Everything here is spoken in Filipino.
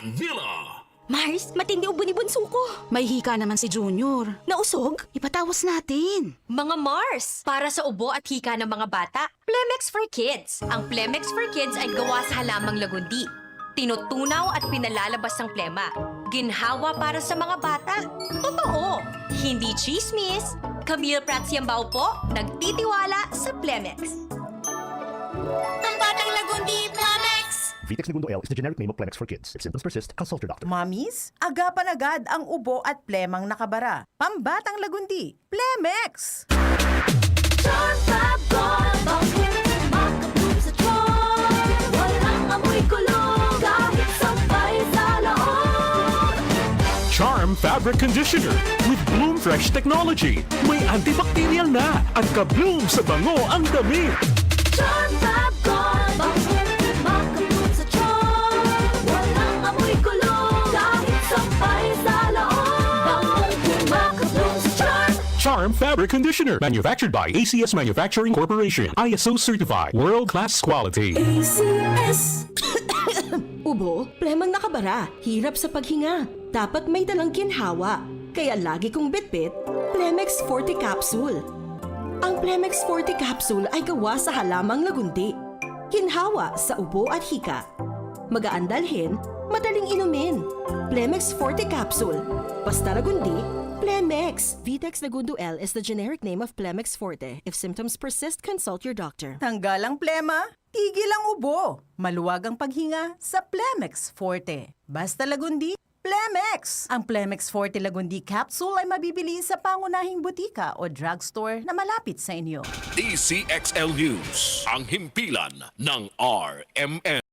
Manila. Mars, matindi ubo ni bunso ko. May hika naman si Junior. Nausog? Ipatawas natin. Mga Mars, para sa ubo at hika ng mga bata, Plemex for Kids. Ang Plemex for Kids ay gawa sa halamang lagundi. Tinutunaw at pinalalabas ng plema. Ginhawa para sa mga bata. Totoo! Hindi chismis. Camille Pratsiambao po, nagtitiwala sa Plemex. Ang batang lagundi, Plemex! Vitex Segundo L is the generic name of Plemex for kids. If symptoms persist, consult your doctor. Mommies, agapan agad ang ubo at plemang nakabara. Pambatang lagundi, Plemex! Charm Fabric Conditioner with Bloom Fresh Technology. May antibacterial na at ka-bloom sa bango ang damit. Charm Fabric Conditioner. Manufactured by ACS Manufacturing Corporation. ISO certified. World-class quality. Ubo, plemang nakabara, hirap sa paghinga. Dapat may dalang ginhawa. Kaya lagi kong bitbit, Plemex Forte Capsule. Ang Plemex Forte Capsule ay gawa sa halamang lagundi. Ginhawa sa ubo at hika. Magaan dalhin, madaling inumin. Plemex Forte Capsule. Basta lagundi, Plemex. Vitex Segundo L is the generic name of Plemex Forte. If symptoms persist, consult your doctor. Tanggal ang plema, tigil ang ubo. Maluwag ang paghinga sa Plemex Forte. Basta lagundi, Plemex! Ang Plemex Forte Lagundi Capsule ay mabibili sa pangunahing butika o drugstore na malapit sa inyo. DCXL News. Ang himpilan ng RMN.